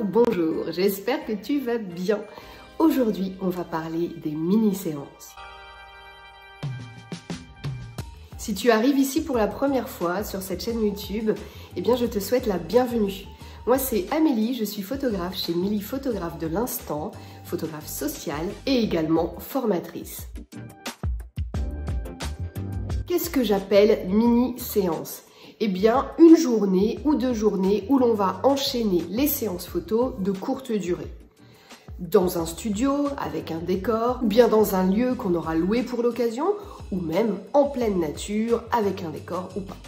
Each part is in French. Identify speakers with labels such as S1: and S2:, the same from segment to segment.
S1: Bonjour, j'espère que tu vas bien. Aujourd'hui, on va parler des mini-séances. Si tu arrives ici pour la première fois sur cette chaîne YouTube, eh bien je te souhaite la bienvenue. Moi c'est Amélie, je suis photographe chez Milly Photographe de l'instant, photographe sociale et également formatrice. Qu'est-ce que j'appelle mini-séance ? Eh bien, une journée ou 2 journées où l'on va enchaîner les séances photos de courte durée. Dans un studio, avec un décor, ou bien dans un lieu qu'on aura loué pour l'occasion, ou même en pleine nature, avec un décor ou pas.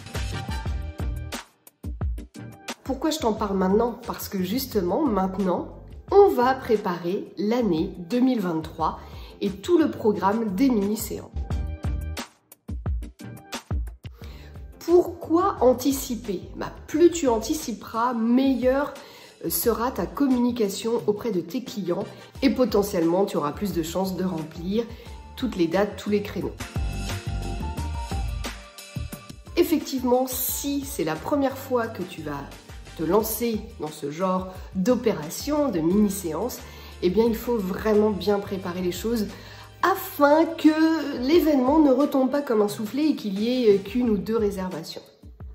S1: Pourquoi je t'en parle maintenant? Parce que justement, maintenant, on va préparer l'année 2023 et tout le programme des mini-séances. Pourquoi anticiper? Plus tu anticiperas, meilleure sera ta communication auprès de tes clients et potentiellement tu auras plus de chances de remplir toutes les dates, tous les créneaux. Effectivement, si c'est la première fois que tu vas te lancer dans ce genre d'opération, de mini-séance, eh bien il faut vraiment bien préparer les choses afin que l'événement ne retombe pas comme un soufflé et qu'il y ait qu'une ou 2 réservations.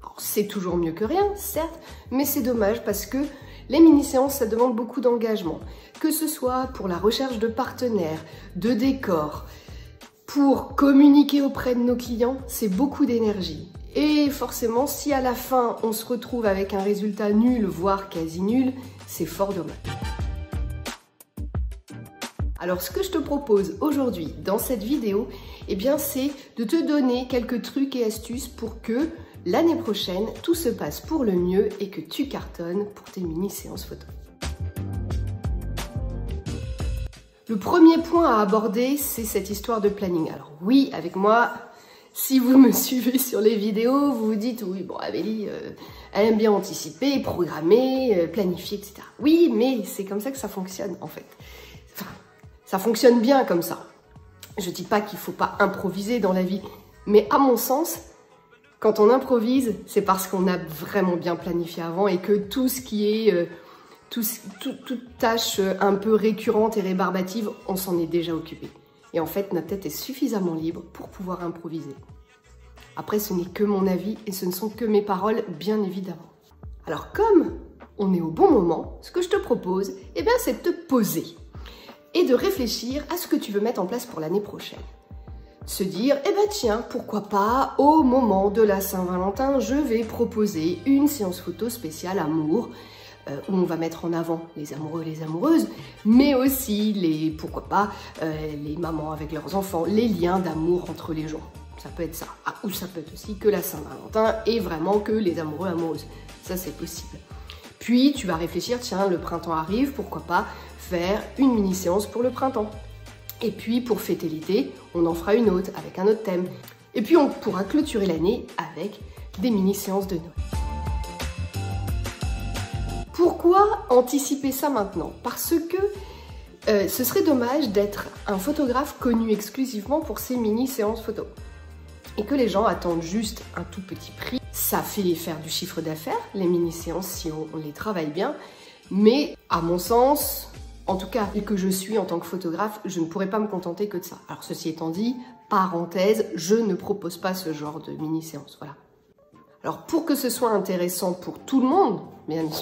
S1: Alors c'est toujours mieux que rien, certes, mais c'est dommage parce que les mini-séances, ça demande beaucoup d'engagement, que ce soit pour la recherche de partenaires, de décors, pour communiquer auprès de nos clients, c'est beaucoup d'énergie. Et forcément, si à la fin, on se retrouve avec un résultat nul, voire quasi nul, c'est fort dommage. Alors ce que je te propose aujourd'hui dans cette vidéo, eh bien c'est de te donner quelques trucs et astuces pour que l'année prochaine, tout se passe pour le mieux et que tu cartonnes pour tes mini-séances photo. Le premier point à aborder, c'est cette histoire de planning. Alors oui, avec moi, si vous me suivez sur les vidéos, vous vous dites, oui, bon, Amélie, elle aime bien anticiper, programmer, planifier, etc. Oui, mais c'est comme ça que ça fonctionne en fait. Enfin, ça fonctionne bien comme ça. Je dis pas qu'il faut pas improviser dans la vie, mais à mon sens, quand on improvise, c'est parce qu'on a vraiment bien planifié avant et que tout ce qui est, toute tâche un peu récurrente et rébarbative, on s'en est déjà occupé. Et en fait, notre tête est suffisamment libre pour pouvoir improviser. Après, ce n'est que mon avis et ce ne sont que mes paroles, bien évidemment. Alors, comme on est au bon moment, ce que je te propose, eh bien, c'est de te poser et de réfléchir à ce que tu veux mettre en place pour l'année prochaine. Se dire, eh ben tiens, pourquoi pas, au moment de la Saint-Valentin, je vais proposer une séance photo spéciale amour, où on va mettre en avant les amoureux et les amoureuses, mais aussi, pourquoi pas, les mamans avec leurs enfants, les liens d'amour entre les gens. Ça peut être ça. Ah, ou ça peut être aussi que la Saint-Valentin et vraiment que les amoureux amoureuses. Ça, c'est possible. Puis, tu vas réfléchir, tiens, le printemps arrive, pourquoi pas faire une mini-séance pour le printemps. Et puis, pour fêter l'été, on en fera une autre avec un autre thème. Et puis, on pourra clôturer l'année avec des mini-séances de Noël. Pourquoi anticiper ça maintenant? Parce que ce serait dommage d'être un photographe connu exclusivement pour ses mini-séances photos. Et que les gens attendent juste un tout petit prix. Ça fait faire du chiffre d'affaires, les mini-séances, si on les travaille bien. Mais à mon sens, en tout cas, et que je suis en tant que photographe, je ne pourrais pas me contenter que de ça. Alors ceci étant dit, parenthèse, je ne propose pas ce genre de mini-séance, voilà. Alors pour que ce soit intéressant pour tout le monde,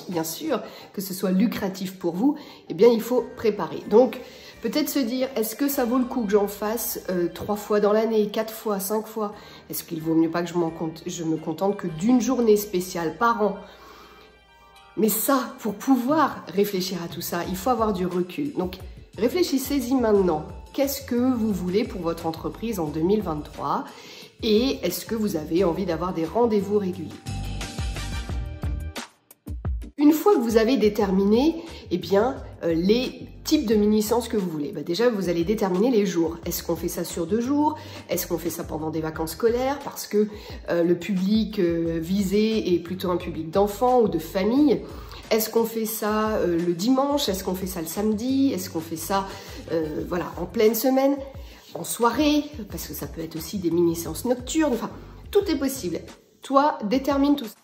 S1: bien sûr, que ce soit lucratif pour vous, eh bien il faut préparer. Donc peut-être se dire, est-ce que ça vaut le coup que j'en fasse 3 fois dans l'année, 4 fois, 5 fois? Est-ce qu'il vaut mieux pas que je me contente que d'une journée spéciale par an? Mais ça, pour pouvoir réfléchir à tout ça, il faut avoir du recul. Donc réfléchissez-y maintenant. Qu'est-ce que vous voulez pour votre entreprise en 2023? Et est-ce que vous avez envie d'avoir des rendez-vous réguliers? Une fois que vous avez déterminé eh bien, les types de mini-séances que vous voulez, déjà vous allez déterminer les jours. Est-ce qu'on fait ça sur 2 jours? Est-ce qu'on fait ça pendant des vacances scolaires? Parce que le public visé est plutôt un public d'enfants ou de famille. Est-ce qu'on fait ça le dimanche? Est-ce qu'on fait ça le samedi? Est-ce qu'on fait ça voilà, en pleine semaine? En soirée? Parce que ça peut être aussi des mini-séances nocturnes. Enfin, tout est possible. Toi, détermine tout ça.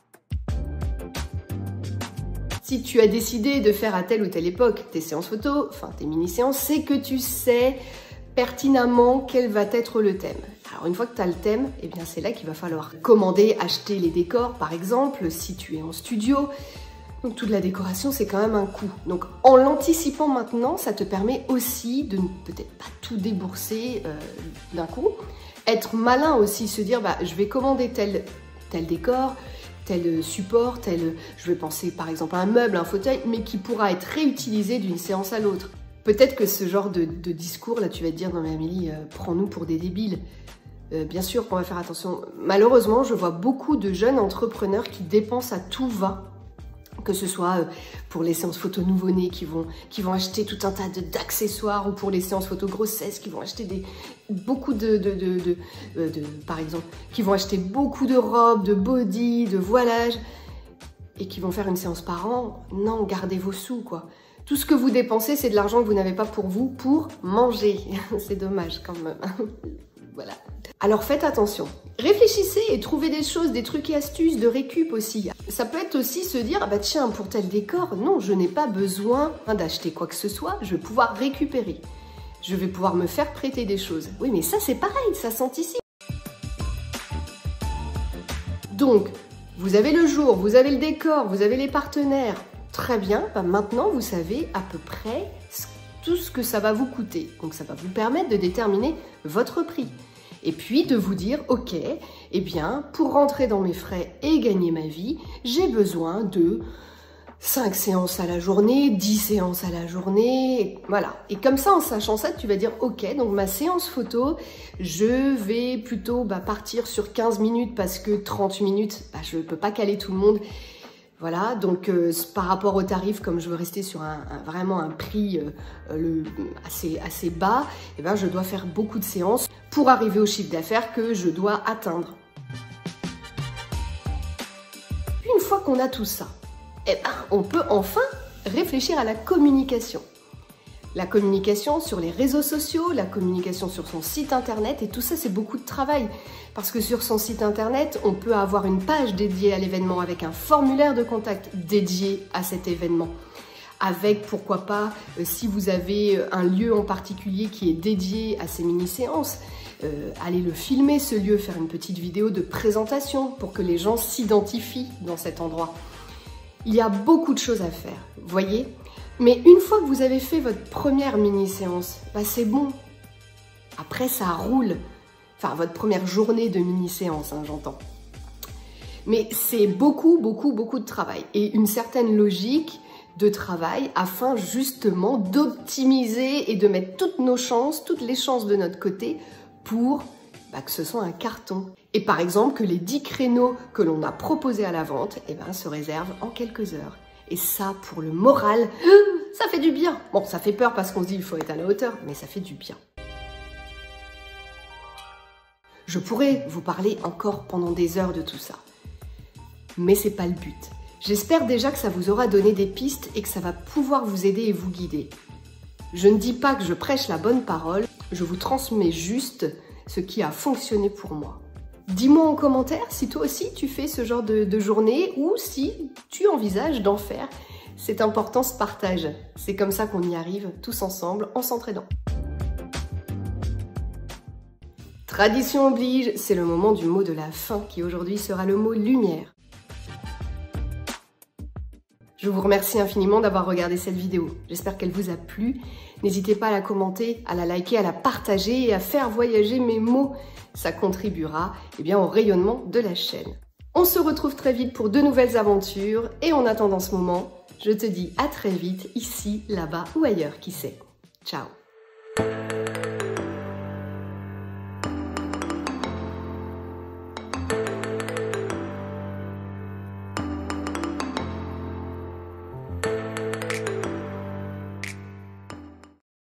S1: Si tu as décidé de faire à telle ou telle époque tes séances photos, enfin tes mini-séances, c'est que tu sais pertinemment quel va être le thème. Alors une fois que tu as le thème, eh bien c'est là qu'il va falloir commander, acheter les décors par exemple, si tu es en studio. Donc toute la décoration, c'est quand même un coût. Donc en l'anticipant maintenant, ça te permet aussi de ne peut-être pas tout débourser d'un coup. Être malin aussi, se dire je vais commander tel décor, tel support, je vais penser par exemple à un meuble, un fauteuil, mais qui pourra être réutilisé d'une séance à l'autre. Peut-être que ce genre de discours, là tu vas te dire, non mais Amélie, prends-nous pour des débiles. Bien sûr qu'on va faire attention. Malheureusement, je vois beaucoup de jeunes entrepreneurs qui dépensent à tout va. Que ce soit pour les séances photo nouveau-nés qui vont acheter tout un tas d'accessoires, ou pour les séances photo grossesse qui vont acheter par exemple, qui vont acheter beaucoup de robes, de body, de voilage, et qui vont faire une séance par an. Non, gardez vos sous, quoi. Tout ce que vous dépensez, c'est de l'argent que vous n'avez pas pour vous, pour manger. C'est dommage quand même. Voilà. Alors faites attention. Réfléchissez et trouvez des choses, des trucs et astuces de récup aussi. Ça peut être aussi se dire, tiens, pour tel décor, non, je n'ai pas besoin d'acheter quoi que ce soit, je vais pouvoir récupérer. Je vais pouvoir me faire prêter des choses. Oui, mais ça c'est pareil, ça s'anticipe. Donc, vous avez le jour, vous avez le décor, vous avez les partenaires. Très bien, maintenant vous savez à peu près tout ce que ça va vous coûter. Donc ça va vous permettre de déterminer votre prix. Et puis de vous dire, ok, eh bien, pour rentrer dans mes frais et gagner ma vie, j'ai besoin de 5 séances à la journée, 10 séances à la journée, voilà. Et comme ça, en sachant ça, tu vas dire, ok, donc ma séance photo, je vais plutôt partir sur 15 minutes parce que 30 minutes, je ne peux pas caler tout le monde. Voilà, donc par rapport au tarif, comme je veux rester sur vraiment un prix assez bas, eh ben, je dois faire beaucoup de séances pour arriver au chiffre d'affaires que je dois atteindre. Puis une fois qu'on a tout ça, eh ben, on peut enfin réfléchir à la communication. La communication sur les réseaux sociaux, la communication sur son site internet, et tout ça c'est beaucoup de travail. Parce que sur son site internet, on peut avoir une page dédiée à l'événement avec un formulaire de contact dédié à cet événement. Avec, pourquoi pas, si vous avez un lieu en particulier qui est dédié à ces mini-séances, allez le filmer ce lieu, faire une petite vidéo de présentation pour que les gens s'identifient dans cet endroit. Il y a beaucoup de choses à faire, voyez ? Mais une fois que vous avez fait votre première mini-séance, c'est bon. Après, ça roule. Enfin, votre première journée de mini-séance, j'entends. Mais c'est beaucoup de travail et une certaine logique de travail afin justement d'optimiser et de mettre toutes nos chances, toutes les chances de notre côté pour que ce soit un carton. Et par exemple, que les 10 créneaux que l'on a proposés à la vente se réservent en quelques heures. Et ça, pour le moral, ça fait du bien. Bon, ça fait peur parce qu'on se dit il faut être à la hauteur, mais ça fait du bien. Je pourrais vous parler encore pendant des heures de tout ça. Mais c'est pas le but. J'espère déjà que ça vous aura donné des pistes et que ça va pouvoir vous aider et vous guider. Je ne dis pas que je prêche la bonne parole, je vous transmets juste ce qui a fonctionné pour moi. Dis-moi en commentaire si toi aussi tu fais ce genre de journée ou si tu envisages d'en faire. C'est important ce partage. C'est comme ça qu'on y arrive tous ensemble en s'entraidant. Tradition oblige, c'est le moment du mot de la fin qui aujourd'hui sera le mot lumière. Je vous remercie infiniment d'avoir regardé cette vidéo. J'espère qu'elle vous a plu. N'hésitez pas à la commenter, à la liker, à la partager et à faire voyager mes mots. Ça contribuera au rayonnement de la chaîne. On se retrouve très vite pour de nouvelles aventures et en attendant ce moment, je te dis à très vite, ici, là-bas ou ailleurs, qui sait. Ciao!